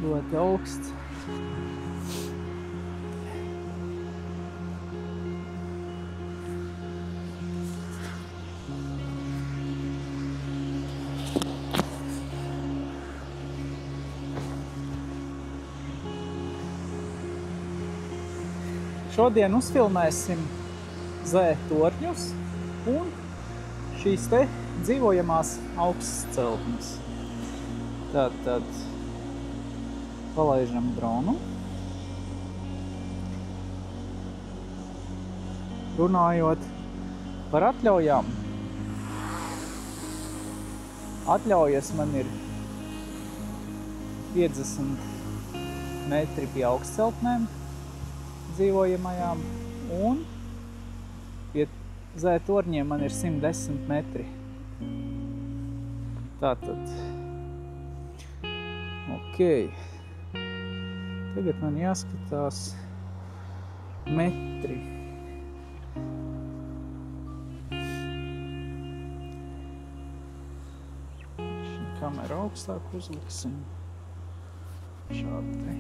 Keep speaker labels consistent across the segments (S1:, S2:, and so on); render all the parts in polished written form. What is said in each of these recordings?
S1: Ļoti augsts. Šodien uzfilmēsim Z torņus un šīs te dzīvojamās augstceltnes. Tad palaižam dronu. Runājot par atļaujām. Atļaujas man ir 50 metri pie augstceltnēm dzīvojamajām un pie Z torņiem man ir 110 metri. Tātad. Ok. Tagad man jāskatās metri. Šī kamera augstāk uzliksim. Šādi te.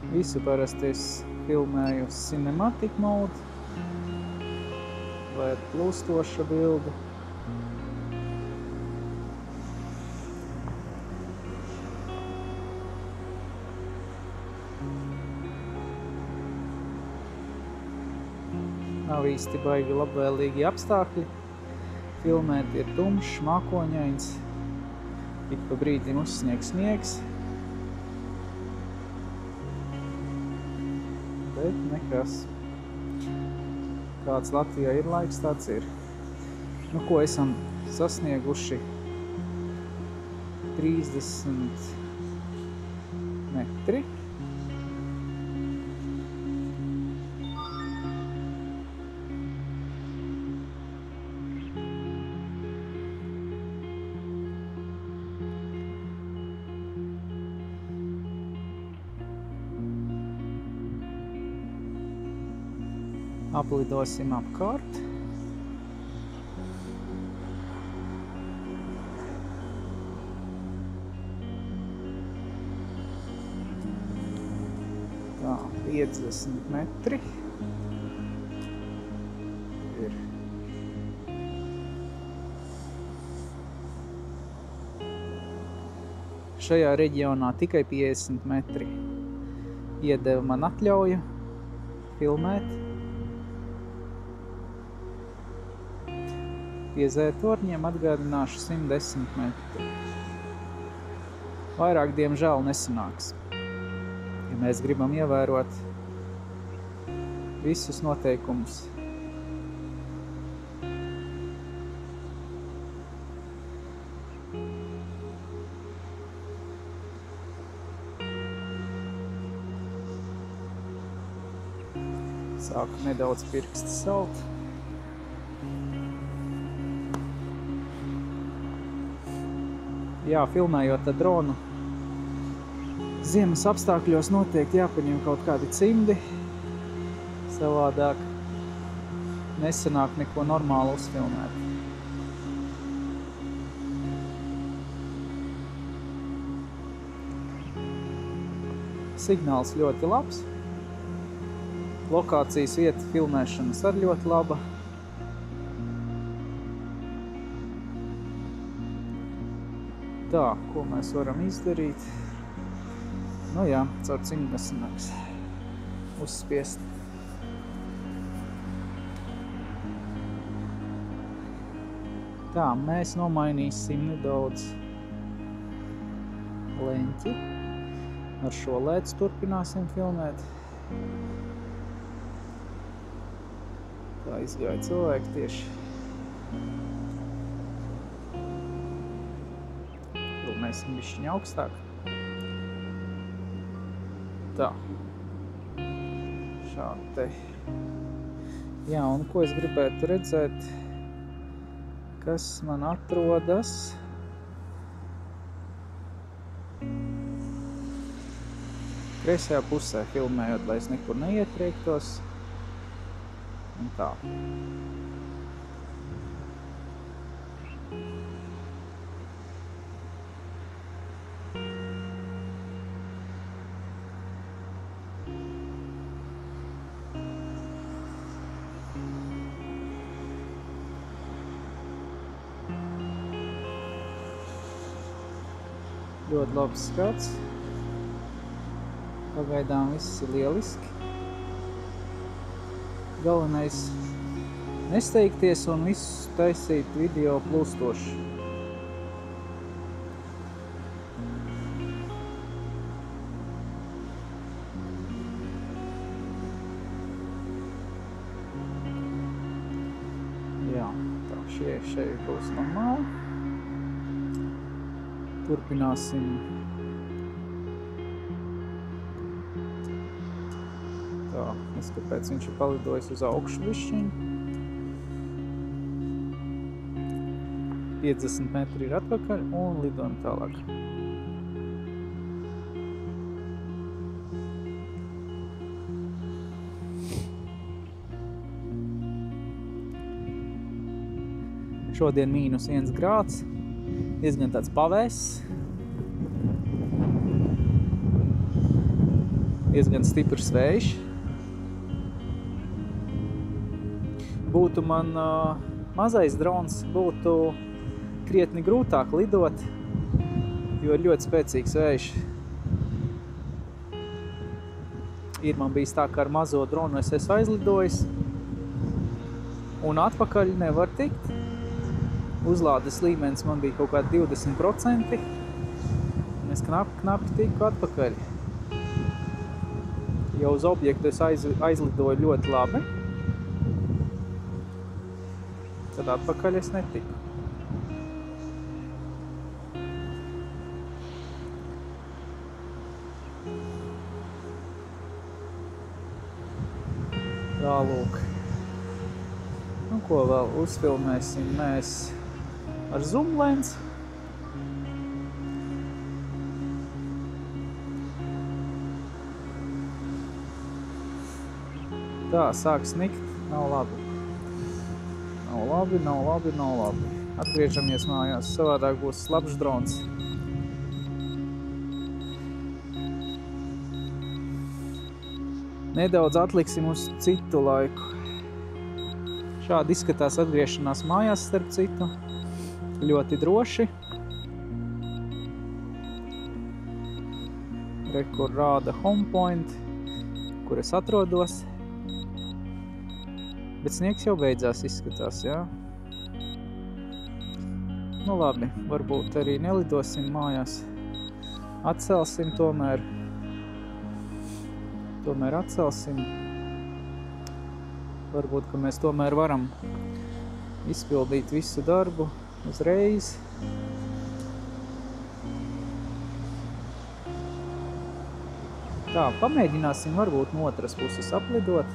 S1: Visu parasti es filmēju uz cinematic mode, vai plūstoša bilde. Nav īsti baigi labvēlīgi apstākļi. Filmēt ir tumšs, mākoņains, ik pa brīdim uzsnieg sniegs. Bet nekas. Kāds Latvijā ir laiks, tāds ir. Nu, ko esam sasnieguši 30 metri. Aplidosim apkārt. Tā, 50 metri. Ir. Šajā reģionā tikai 50 metri. Iedeva man atļauju filmēt. Pie zētorņiem atgādināšu 110 metri. Vairāk, diemžēl, nesanāks. Ja mēs gribam ievērot visus noteikumus. Sāku nedaudz pirksti salt. Jā, filmējot ar dronu, ziemas apstākļos noteikti jāpaņem kaut kādi cimdi. Savādāk nesanāk neko normālu uzfilmēt. Signāls ļoti labs. Lokācijas vieta filmēšanas arī ļoti laba. Tā, ko mēs varam izdarīt? Nu jā, caur cimdu nesanāks uzspiest. Tā, mēs nomainīsim nedaudz leņķi. Ar šo lēdz turpināsim filmēt. Tā izgāja cilvēki tieši. Filmēsim bišķiņ augstāk. Tā. Šādi te. Jā, un ko es gribētu redzēt, kas man atrodas. Kreisajā pusē filmējot, lai es nekur neietriektos. Un tā. Ļoti labs skats. Pagaidām viss ir lieliski. Galvenais nesteigties un visu taisīt video plūstoši. Jā, tā šeit būs normāli. Turpināsim. Tā, kāpēc viņš ir palidojis uz augšu bišķiņu. 50 metri ir atpakaļ un lidojam tālāk. Šodien -1 grāds. Diezgan tāds pavēss. Diezgan stiprs vējš. Būtu man mazais drons, būtu krietni grūtāk lidot, jo ir ļoti spēcīgs vējš. Ir man bijis tā, ka ar mazo dronu es esmu aizlidojis un atpakaļ nevar tikt. Uzlādes līmenis man bija kaut kādi 20%, un es knapi tiku atpakaļ. Jau uz objektu es aizlidoju ļoti labi, tad atpakaļ es netiku. Tālūk. Nu, ko vēl uzfilmēsim mēs ar zoom lens. Tā, sāk snikt. Nav labi. Nav labi, nav labi, nav labi. Atgriežamies mājās, savādāk būs slapjš drons. Nedaudz atliksim uz citu laiku. Šādi izskatās atgriešanās mājās, starp citu. Ļoti droši. Re, kur rāda home point, kur es atrodos. Bet sniegs jau beidzās izskatās, jā. Nu labi, varbūt arī nelidosim mājās. Atcelsim tomēr. Atcelsim. Varbūt, ka mēs tomēr varam izpildīt visu darbu uzreiz. Tā, pamēģināsim varbūt no otras puses aplidot.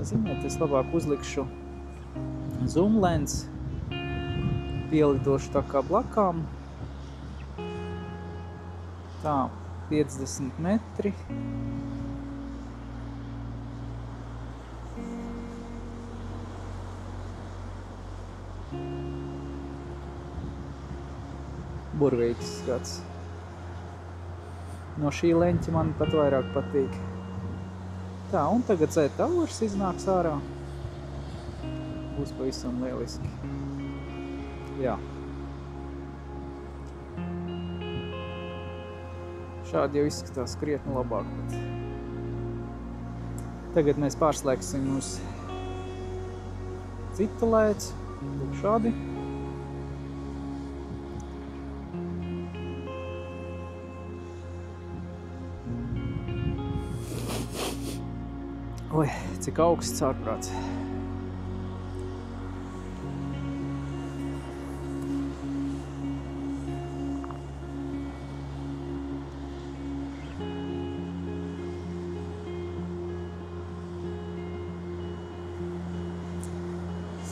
S1: Ziniet, es labāk uzlikšu zoom lens. Pielidošu tā kā blakām. Tā, 50 metri. Burvīgs skats. No šī leņķa man pat vairāk patīk. Tā, un tagad Z-towers iznāks ārā. Būs pavisam lieliski. Jā. Šādi jau izskatās krietni labāk. Tagad mēs pārslēgsim uz citu lēci. Lūk šādi. Oi, cik augsts ārprāts.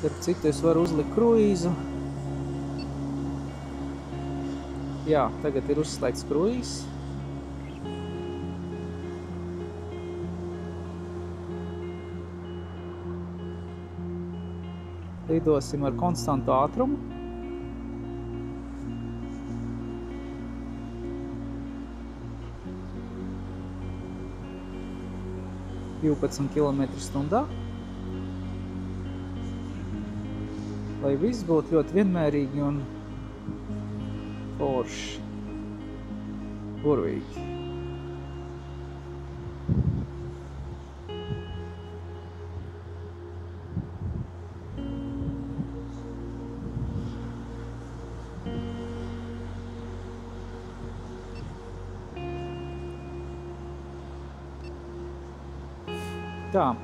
S1: Starp citu, es varu uzlikt kruīzu. Jā, tagad ir uzslēgts kruīzs. Lidosim ar konstantu ātrumu. – 12 km/h. Lai viss būtu ļoti vienmērīgi un forši. Burvīgi. Tā,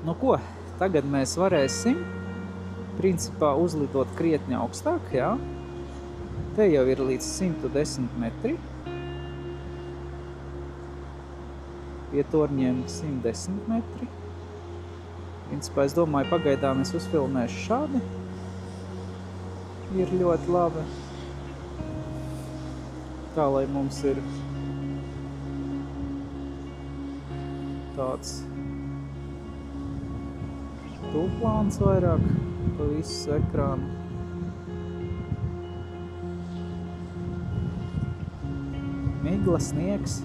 S1: nu ko, tagad mēs varēsim, principā, uzlidot krietni augstāk, jā. Te jau ir līdz 110 metri. Pie torņiem 110 metri. Principā, es domāju, pagaidām es uzfilmēšu šādi. Ir ļoti labi. Tā, lai mums ir tāds tūplāns vairāk pa visu ekrānu. Migla, sniegs.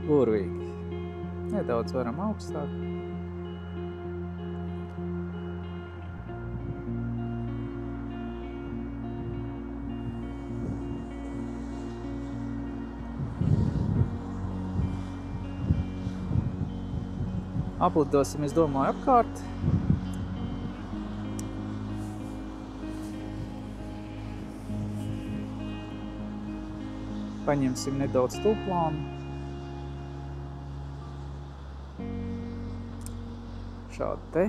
S1: Burvīgi. Nedaudz varam augstāk. Aplidosim, es domāju, apkārt. Paņemsim nedaudz tūplānu. Šādi te.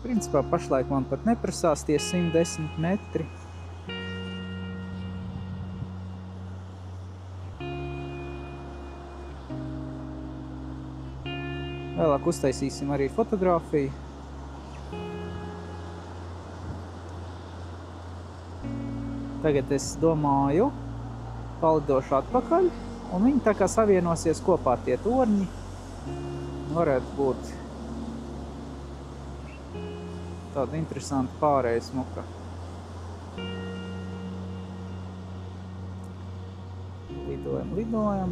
S1: Principā pašlaik man pat neprasās tie 110 metri. Vēlāk uztaisīsim arī fotogrāfiju. Tagad es domāju, palidošu atpakaļ, un viņi tā kā savienosies kopā tie torņi. Varētu būt tāda interesanta pārēja smuka. Lidojam.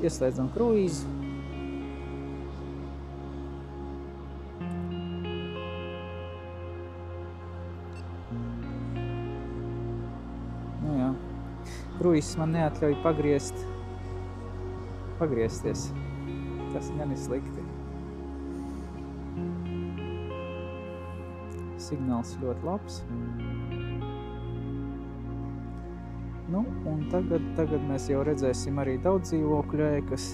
S1: Ieslēdzam kruīzu. Nu jā. Kruīzes man neatļauj pagriezties. Tas gan ir slikti. Signāls ļoti labs. Nu, un tagad mēs jau redzēsim arī daudz dzīvokļu ēkas,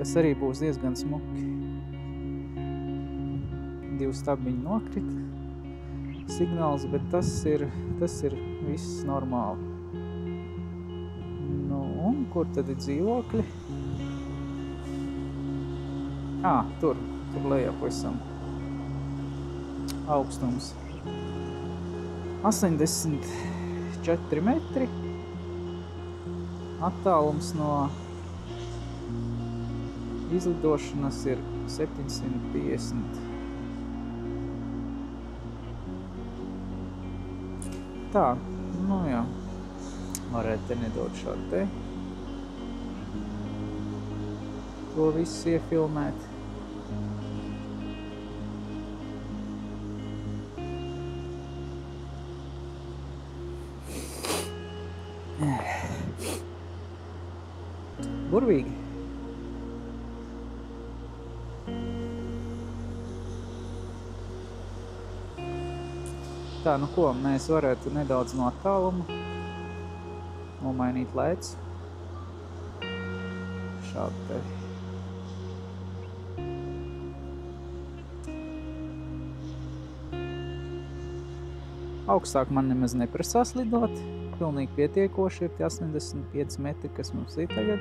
S1: kas arī būs diezgan smuki. 2 stabiņi nokrita signāls, bet tas ir viss normāli. Nu, un kur tad ir dzīvokļi? Tur lejā pavisam augstums. 84 metri. Attālums no izlidošanas ir 750. Tā, nu jā, varētu te nedaudz šādi te. To visu iefilmēt. Burvīgi. Tā, nu ko, mēs varētu nedaudz no attāluma nomainīt lēcu. Šādi te. Augstāk man nemaz neprasās lidot. Pilnīgi pietiekoši ir tie 85 metri, kas mums ir tagad.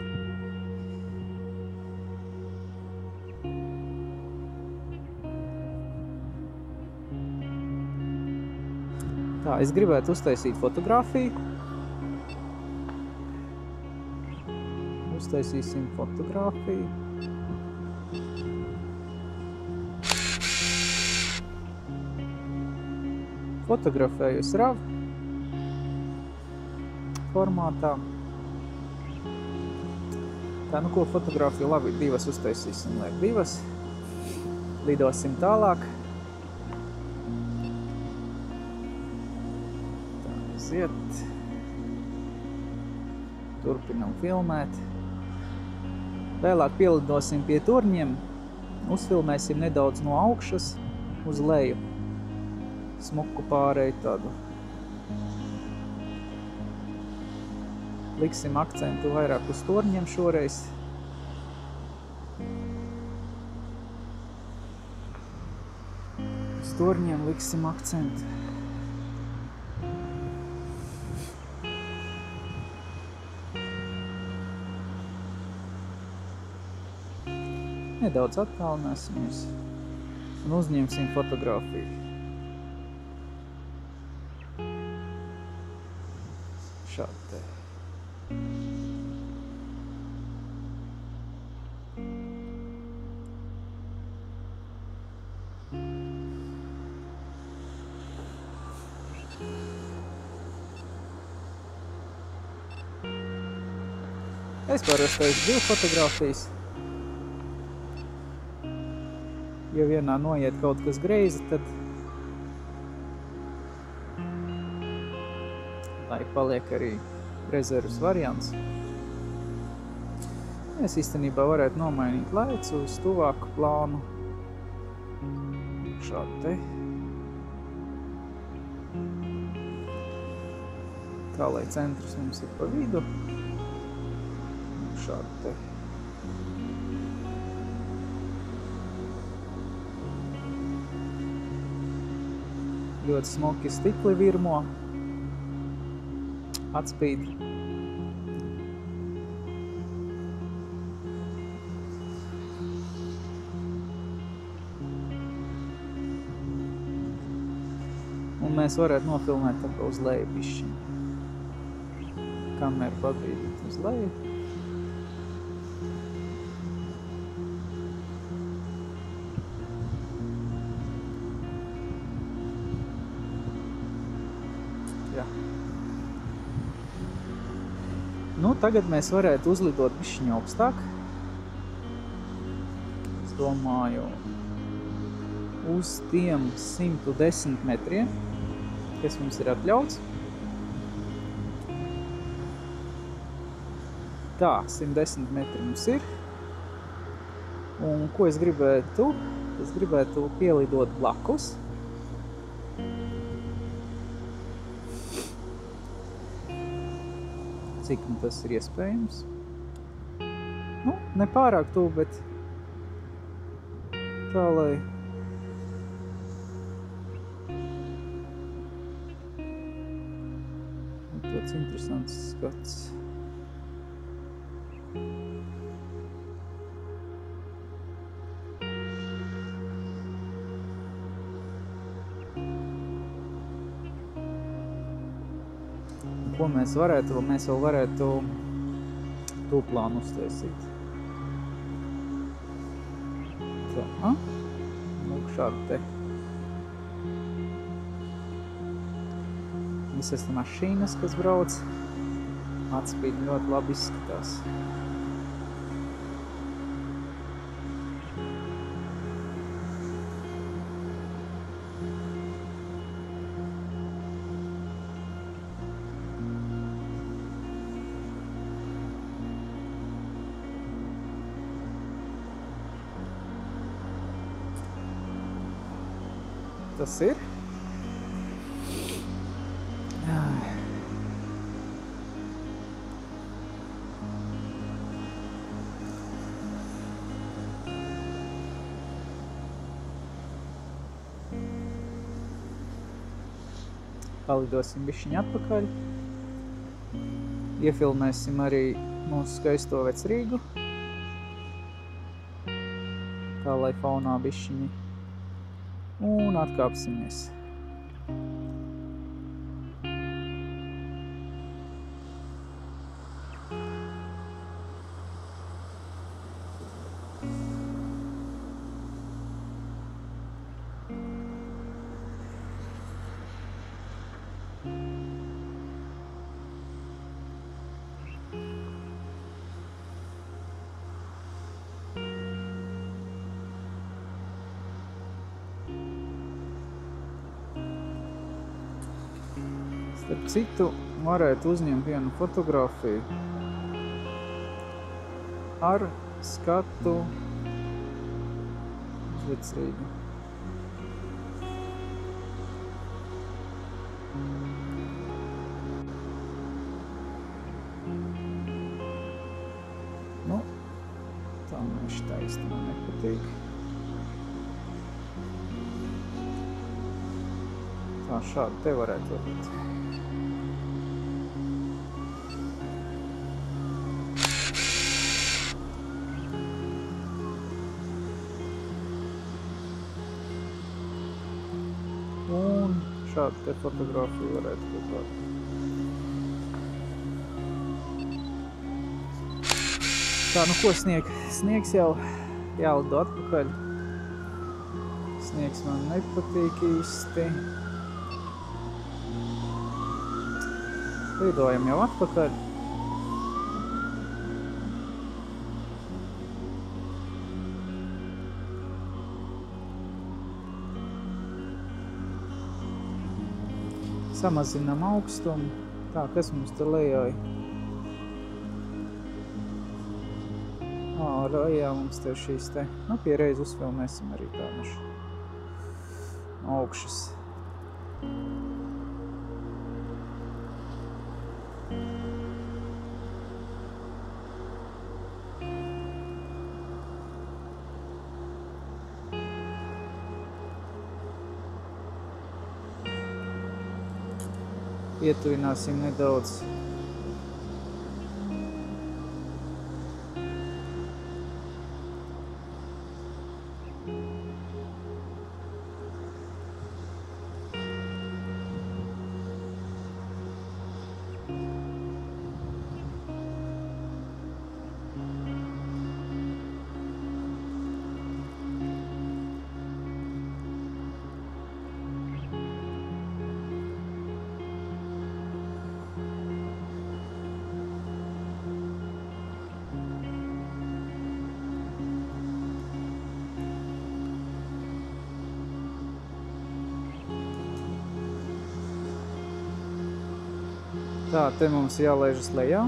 S1: Tā, es gribētu uztaisīt fotogrāfiju. Uztaisīsim fotogrāfiju. Fotografēju es RAW formātā. Tā, nu ko, fotogrāfiju labi, 2 uztaisīsim, liek 2. Lidosim tālāk. Tā, aiziet. Turpinam filmēt. Vēlāk pielidosim pie turņiem. Uzfilmēsim nedaudz no augšas uz leju. Smuku pārēju tādu. Liksim akcentu vairāk uz torņiem šoreiz. Uz torņiem liksim akcentu. Nedaudz attālināsimies un uzņemsim fotogrāfiju. Šādi te. Es parasti taisu 2 fotogrāfijas. Ja vienā noiet kaut kas greizi, tad lai paliek arī rezervas variants. Es īstenībā varētu nomainīt lēcu uz tuvāku plānu. Šādi te. Tā, lai centrs mums ir pa vidu. Šādi te. Ļoti smuki stikli virmo. Atspīd. Un mēs varētu nofilmēt tā kā uz leju bišķiņu. Kameru pagrīdīt uz leju. Jā. Nu, tagad mēs varētu uzlidot bišķiņu augstāk. Es domāju, uz tiem 110 metriem, kas mums ir atļauts. Tā, 110 metri mums ir. Un ko es gribētu? Es gribētu pielidot blakus. Cik tas ir iespējams? Nu, ne pārāk tuvu, bet tā, lai tāds interesants skats. Ko mēs varētu? Mēs vēl varētu tūplānu uztaisīt. Tā, lūk šādi te. Visas mašīnas, kas brauc, atspīd ļoti labi izskatās. Tas ir. Palidosim bišķiņ atpakaļ. Iefilmēsim arī mūsu skaisto Vecrīgu. Tā, lai faunā bišķiņi. Un atkāpsimies. Starp citu, varētu uzņemt vienu fotogrāfiju ar skatu uz Vecrīgu. Nu, tā mēs taisni man nepatīk. Tā, šādi te varētu būt. Un šādu te fotogrāfiju varētu būt tādu. Tā, nu ko sniegs jau jālido atpakaļ. Sniegs man nepatīk īsti. Lidojam jau atpakaļ. Samazinām augstumu. Tā, kas mums te lejā? Lejā mums te šīs te. Nu, piereiz uzfilmēsim arī tādu augšas. Ietuvināsim nedaudz. Tā, te mums jālaižas lejā.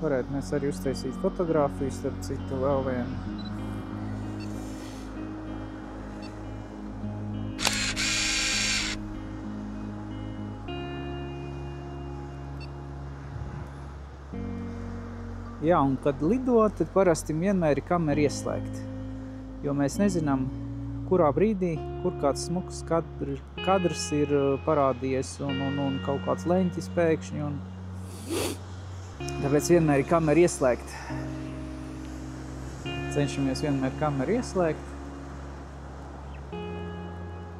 S1: Varētu mēs arī uztaisīt fotogrāfiju, starp citu vēl vienu. Jā, un kad lido, tad parasti vienmēr ir kamera ieslēgta. Jo mēs nezinām, kurā brīdī, kur kāds smuks kadrs ir parādījies un kaut kāds leņķis pēkšņi. Tāpēc vienmēr ir kamera ieslēgta. Cenšamies vienmēr kameru ieslēgt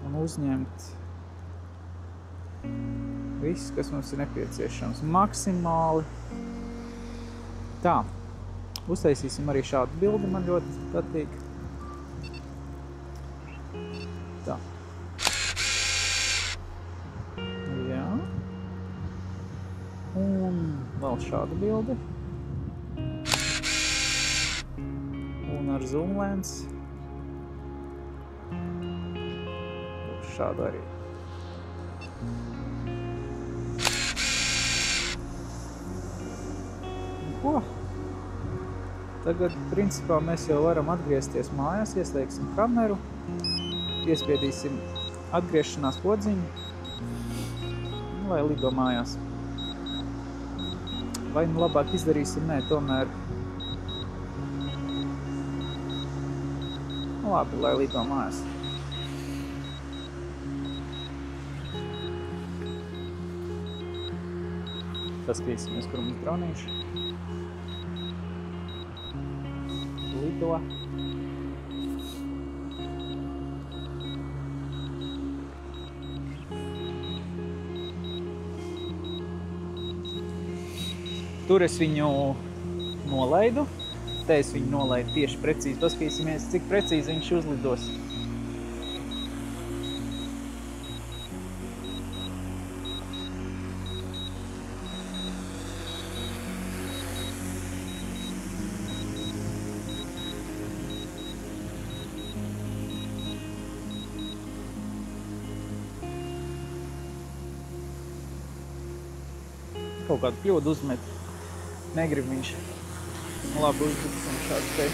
S1: un uzņemt visu, kas mums ir nepieciešams. Maksimāli. Tā, uztaisīsim arī šādu bildi, man ļoti patīk. Tā. Jā. Un vēl šādu bildi. Un ar zoom lens. Šādu arī. Ko? Tagad, principā, mēs jau varam atgriezties mājās, ieslēgsim kameru, iespiedīsim atgriešanās podziņu, lai lido mājās. Vai nu labāk izdarīsim? Nē, tomēr. Labi, lai lido mājās. Paskatīsimies, kur mums dronīši. Lido. Tur es viņu nolaidu. Te es viņu nolaidu tieši precīzi. Paskatīsimies, cik precīzi viņš uzlidos. Kaut kādu kļūdu uzmet. Negrib viņš. Labi, uzliksim šādu te.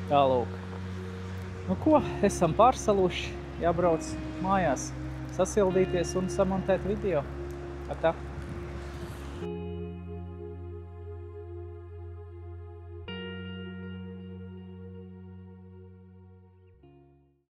S1: Tālūk. Nu ko, esam pārsaluši. Jābrauc mājās, sasildīties un samontēt video. Atā.